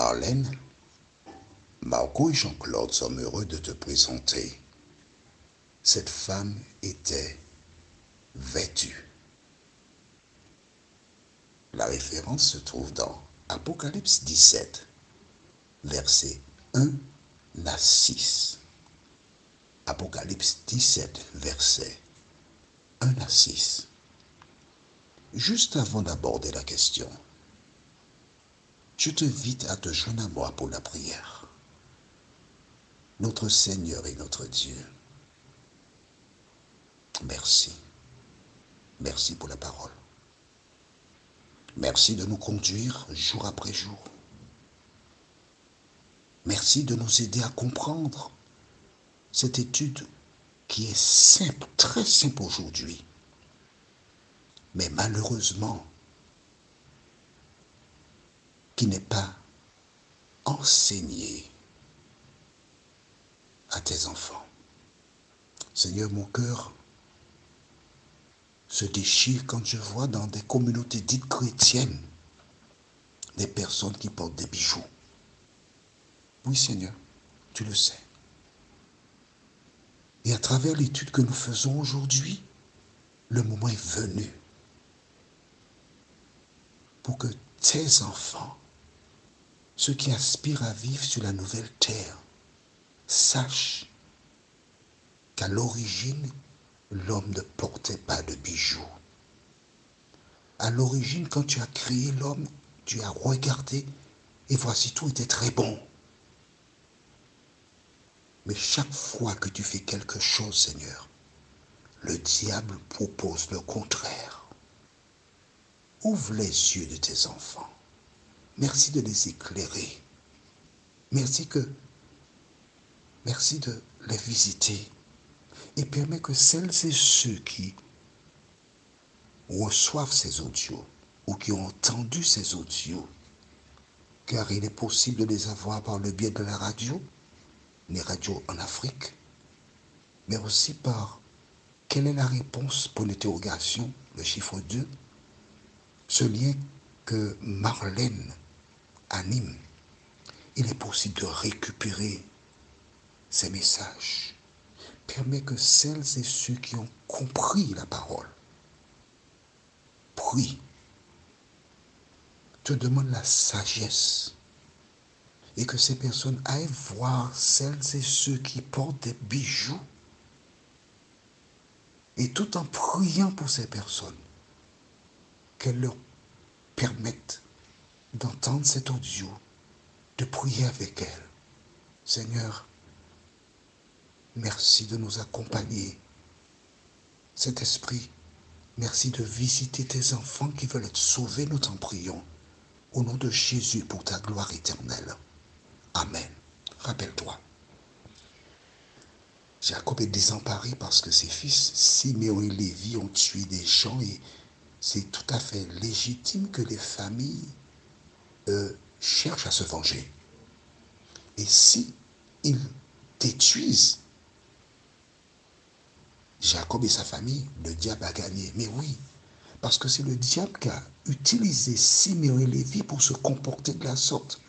Marlène, Marco et Jean-Claude sommes heureux de te présenter. Cette femme était vêtue. La référence se trouve dans Apocalypse 17, versets 1 à 6. Apocalypse 17, versets 1 à 6. Juste avant d'aborder la question, je t'invite à te joindre à moi pour la prière. Notre Seigneur et notre Dieu, merci. Merci pour la parole. Merci de nous conduire jour après jour. Merci de nous aider à comprendre cette étude qui est simple, très simple aujourd'hui. Mais malheureusement, qui n'est pas enseignée à tes enfants. Seigneur, mon cœur se déchire quand je vois dans des communautés dites chrétiennes des personnes qui portent des bijoux. Oui, Seigneur, tu le sais. Et à travers l'étude que nous faisons aujourd'hui, le moment est venu pour que tes enfants, ceux qui aspirent à vivre sur la nouvelle terre, sachent qu'à l'origine, l'homme ne portait pas de bijoux. À l'origine, quand tu as créé l'homme, tu as regardé et voici, tout était très bon. Mais chaque fois que tu fais quelque chose, Seigneur, le diable propose le contraire. Ouvre les yeux de tes enfants. Merci de les éclairer. Merci de les visiter. Et permets que celles et ceux qui reçoivent ces audios ou qui ont entendu ces audios, car il est possible de les avoir par le biais de la radio, les radios en Afrique, mais aussi par quelle est la réponse pour l'interrogation, le chiffre 2, ce lien que Marlène anime. Il est possible de récupérer ces messages. Permet que celles et ceux qui ont compris la parole prient, te demandent la sagesse et que ces personnes aillent voir celles et ceux qui portent des bijoux et tout en priant pour ces personnes, qu'elles leur permettent d'entendre cet audio, de prier avec elles. Seigneur, merci de nous accompagner. Saint-Esprit, merci de visiter tes enfants qui veulent être sauvés, nous t'en prions. Au nom de Jésus, pour ta gloire éternelle. Amen. Rappelle-toi, Jacob est désemparé parce que ses fils, Siméon et Lévi, ont tué des gens et c'est tout à fait légitime que les familles cherchent à se venger. Et si ils détruisent Jacob et sa famille, le diable a gagné. Mais oui, parce que c'est le diable qui a utilisé Siméon et Lévi pour se comporter de la sorte.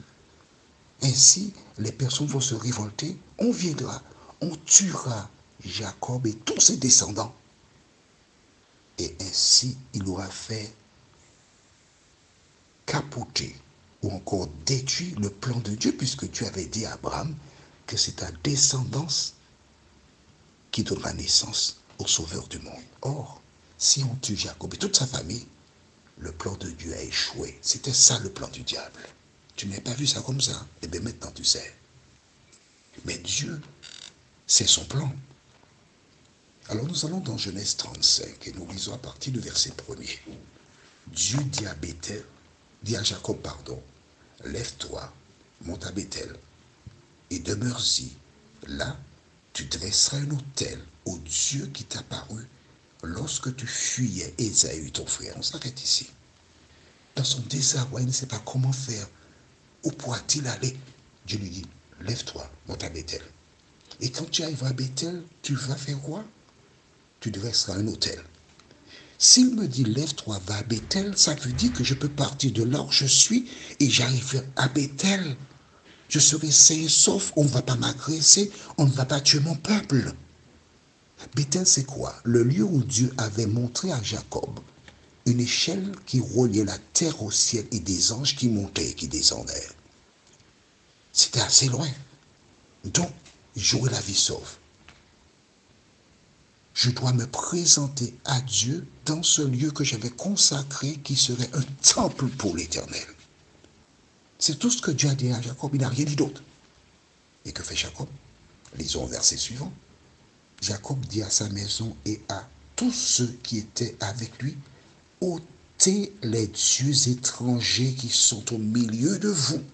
Ainsi, les personnes vont se révolter, on viendra, on tuera Jacob et tous ses descendants. Et ainsi, il aura fait capoter ou encore détruire le plan de Dieu, puisque Dieu avait dit à Abraham que c'est ta descendance qui donnera naissance au Sauveur du monde. Or, si on tue Jacob et toute sa famille, le plan de Dieu a échoué. C'était ça le plan du diable. Tu n'as pas vu ça comme ça? Eh bien maintenant tu sais. Mais Dieu, c'est son plan. Alors nous allons dans Genèse 35 et nous lisons à partir du verset 1er. Dieu dit à Bethel, dit à Jacob, lève-toi, monte à Bethel et demeure-y. Là, tu dresseras un autel au Dieu qui t'apparut lorsque tu fuyais Ésaü, ton frère. On s'arrête ici. Dans son désarroi, il ne sait pas comment faire. Où pourra-t-il aller? Dieu lui dit, lève-toi, monte à Bethel. Et quand tu arriveras à Bethel, tu vas faire quoi? Tu dresseras un autel. S'il me dit lève-toi, va à Bethel, ça veut dire que je peux partir de là où je suis et j'arrive à Bethel. Je serai sain et sauf, on ne va pas m'agresser, on ne va pas tuer mon peuple. Bethel, c'est quoi? Le lieu où Dieu avait montré à Jacob une échelle qui reliait la terre au ciel et des anges qui montaient et qui descendaient. C'était assez loin. Donc, j'aurai la vie sauve. Je dois me présenter à Dieu dans ce lieu que j'avais consacré qui serait un temple pour l'Éternel. C'est tout ce que Dieu a dit à Jacob, il n'a rien dit d'autre. Et que fait Jacob? Lisons au verset suivant. Jacob dit à sa maison et à tous ceux qui étaient avec lui, ôtez les dieux étrangers qui sont au milieu de vous.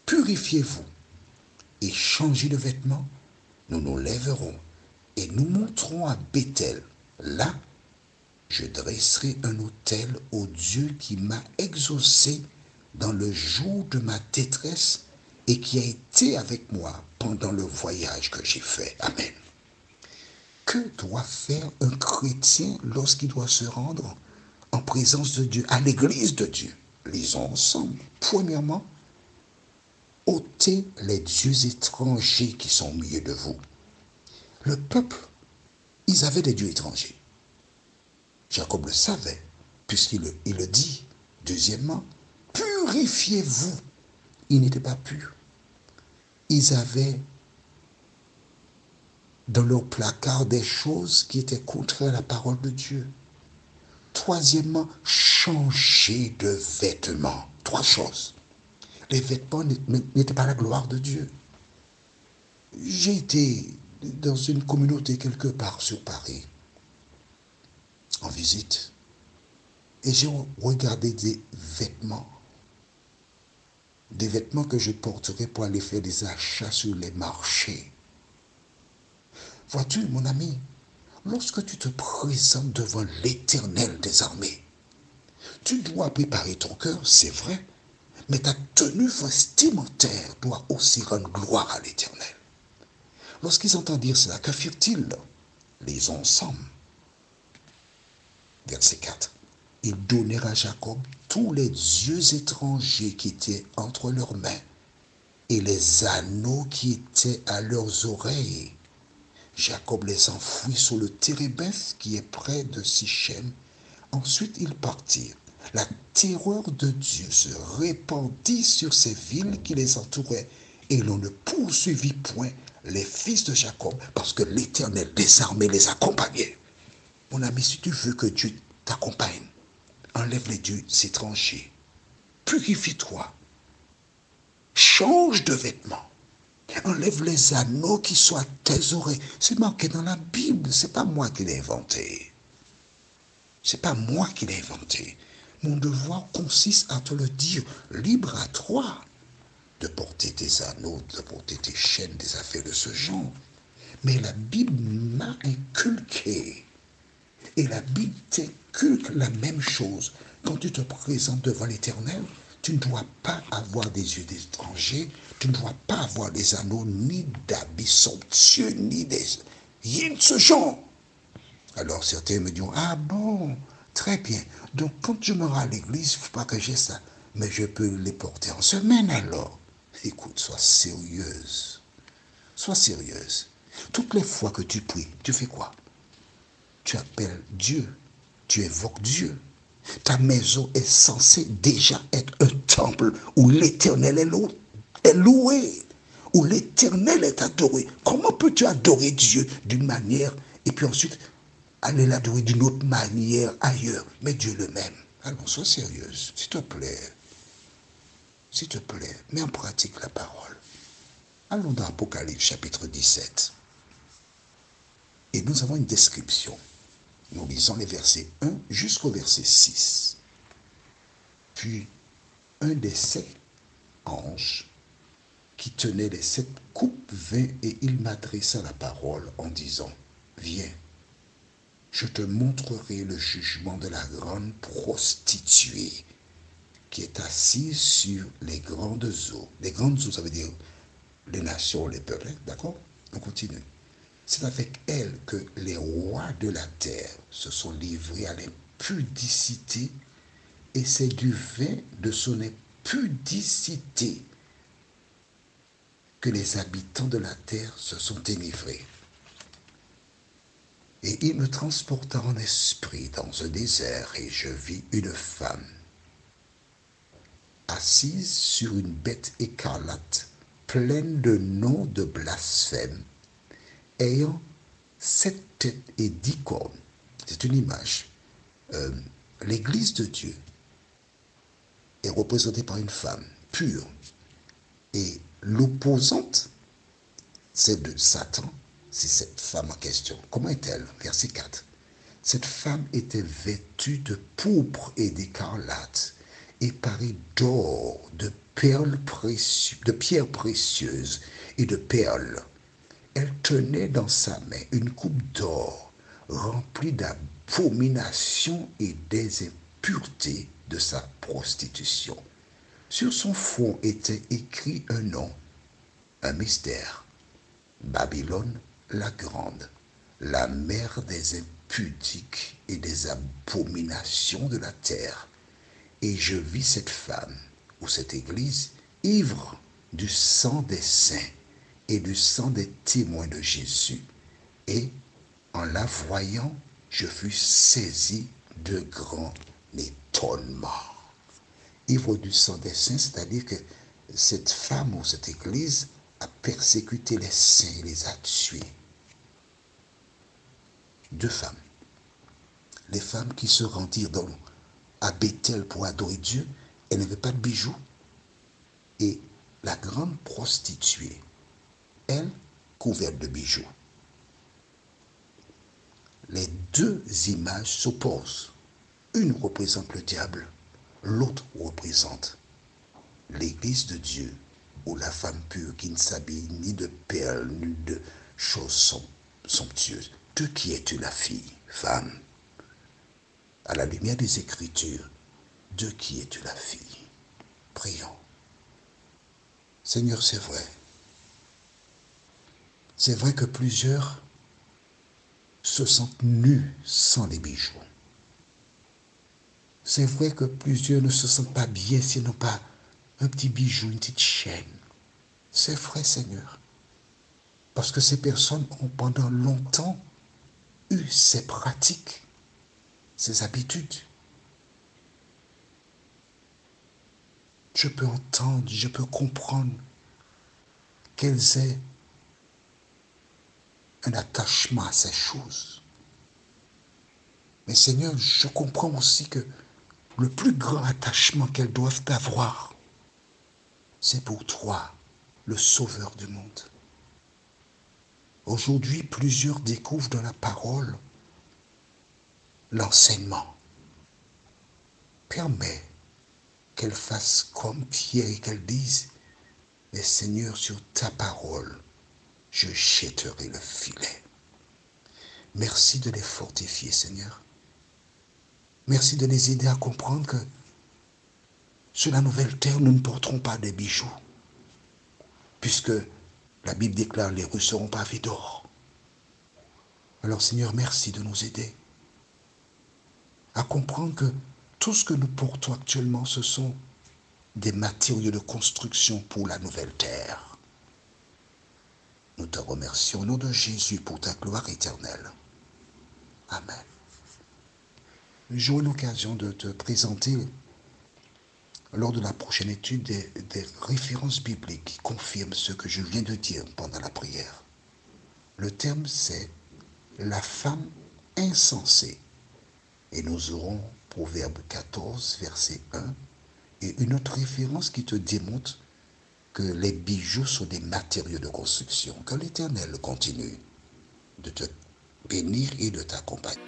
Purifiez-vous et changez de vêtements. Nous nous lèverons et nous monterons à Bethel. Là, je dresserai un autel au Dieu qui m'a exaucé dans le jour de ma détresse et qui a été avec moi pendant le voyage que j'ai fait. Amen. Que doit faire un chrétien lorsqu'il doit se rendre en présence de Dieu, à l'église de Dieu? Lisons ensemble. Premièrement, ôtez les dieux étrangers qui sont au milieu de vous. Le peuple, ils avaient des dieux étrangers. Jacob le savait, puisqu'il le dit. Deuxièmement, purifiez-vous. Ils n'étaient pas purs. Ils avaient dans leur placard des choses qui étaient contraires à la parole de Dieu. Troisièmement, changez de vêtements. Trois choses. Les vêtements n'étaient pas la gloire de Dieu. J'ai été dans une communauté quelque part sur Paris, en visite, et j'ai regardé des vêtements que je porterais pour aller faire des achats sur les marchés. Vois-tu, mon ami, lorsque tu te présentes devant l'Éternel des armées, tu dois préparer ton cœur, c'est vrai, mais ta tenue vestimentaire doit aussi rendre gloire à l'Éternel. Lorsqu'ils entendent dire cela, que firent-ils? Lisons ensemble. Verset 4. Ils donnèrent à Jacob tous les dieux étrangers qui étaient entre leurs mains et les anneaux qui étaient à leurs oreilles. Jacob les enfouit sur le térébinth qui est près de Sichem. Ensuite, ils partirent. La terreur de Dieu se répandit sur ces villes qui les entouraient, et l'on ne poursuivit point les fils de Jacob, parce que l'Éternel des armées les accompagnait. Mon ami, si tu veux que Dieu t'accompagne, enlève les dieux étrangers, purifie-toi, change de vêtements, enlève les anneaux qui sont à tes oreilles. C'est marqué dans la Bible, c'est pas moi qui l'ai inventé. C'est pas moi qui l'ai inventé. Mon devoir consiste à te le dire, libre à toi de porter tes anneaux, de porter tes chaînes, des affaires de ce genre. Mais la Bible m'a inculqué. Et la Bible t'inculque la même chose. Quand tu te présentes devant l'Éternel, tu ne dois pas avoir des yeux d'étranger, tu ne dois pas avoir des anneaux, ni d'habits somptueux, ni des... rien de ce genre. Alors certains me diront, ah bon, très bien. Donc quand je me rends à l'église, il ne faut pas que j'ai ça. Mais je peux les porter en semaine alors. Écoute, sois sérieuse. Sois sérieuse. Toutes les fois que tu pries, tu fais quoi? Tu appelles Dieu. Tu évoques Dieu. Ta maison est censée déjà être un temple où l'Éternel est loué, où l'Éternel est adoré. Comment peux-tu adorer Dieu d'une manière et puis ensuite aller l'adorer d'une autre manière ailleurs? Mais Dieu le même. Alors, sois sérieuse, s'il te plaît. S'il te plaît, mets en pratique la parole. Allons dans Apocalypse chapitre 17. Et nous avons une description. Nous lisons les versets 1 jusqu'au verset 6. Puis, un des 7 anges qui tenait les 7 coupes vint et il m'adressa la parole en disant, viens, je te montrerai le jugement de la grande prostituée qui est assise sur les grandes eaux. Les grandes eaux, ça veut dire les nations, les peuples, d'accord? On continue. C'est avec elle que les rois de la terre se sont livrés à l'impudicité, et c'est du vin de son impudicité que les habitants de la terre se sont enivrés. Et il me transporta en esprit dans un désert, et je vis une femme assise sur une bête écarlate, pleine de noms de blasphème, ayant 7 têtes et 10 cornes. C'est une image. L'Église de Dieu est représentée par une femme pure. Et l'opposante, c'est de Satan, c'est cette femme en question. Comment est-elle? Verset 4. Cette femme était vêtue de pourpre et d'écarlate, et parée d'or, de perles précieuses, de pierres précieuses et de perles. Elle tenait dans sa main une coupe d'or remplie d'abominations et des impuretés de sa prostitution. Sur son front était écrit un nom, un mystère. Babylone la grande, la mère des impudiques et des abominations de la terre. Et je vis cette femme, ou cette église, ivre du sang des saints et du sang des témoins de Jésus. Et en la voyant, je fus saisi de grand étonnement. Ivre du sang des saints, c'est-à-dire que cette femme ou cette église a persécuté les saints et les a tués. 2 femmes. Les femmes qui se rendirent à Bethel pour adorer Dieu, elles n'avaient pas de bijoux. Et la grande prostituée, elle, couverte de bijoux. Les 2 images s'opposent. Une représente le diable, l'autre représente l'Église de Dieu, où la femme pure qui ne s'habille ni de perles, ni de choses somptueuses. De qui es-tu la fille, femme? À la lumière des Écritures, de qui es-tu la fille? Prions. Seigneur, c'est vrai. C'est vrai que plusieurs se sentent nus sans les bijoux. C'est vrai que plusieurs ne se sentent pas bien s'ils n'ont pas un petit bijou, une petite chaîne. C'est vrai, Seigneur. Parce que ces personnes ont pendant longtemps eu ces pratiques, ces habitudes. Je peux entendre, je peux comprendre qu'elles aient un attachement à ces choses. Mais Seigneur, je comprends aussi que le plus grand attachement qu'elles doivent avoir, c'est pour toi, le Sauveur du monde. Aujourd'hui, plusieurs découvrent dans la parole l'enseignement. Permets qu'elles fassent comme Pierre et qu'elles disent, mais Seigneur, sur ta parole, je jetterai le filet. Merci de les fortifier, Seigneur. Merci de les aider à comprendre que sur la nouvelle terre, nous ne porterons pas des bijoux, puisque la Bible déclare les rues ne seront pavées d'or. Alors Seigneur, merci de nous aider à comprendre que tout ce que nous portons actuellement, ce sont des matériaux de construction pour la nouvelle terre. Nous te remercions au nom de Jésus pour ta gloire éternelle. Amen. J'aurai l'occasion de te présenter, lors de la prochaine étude, des références bibliques qui confirment ce que je viens de dire pendant la prière. Le terme, c'est la femme insensée. Et nous aurons Proverbe 14, verset 1, et une autre référence qui te démontre que les bijoux sont des matériaux de construction. Que l'Éternel continue de te bénir et de t'accompagner.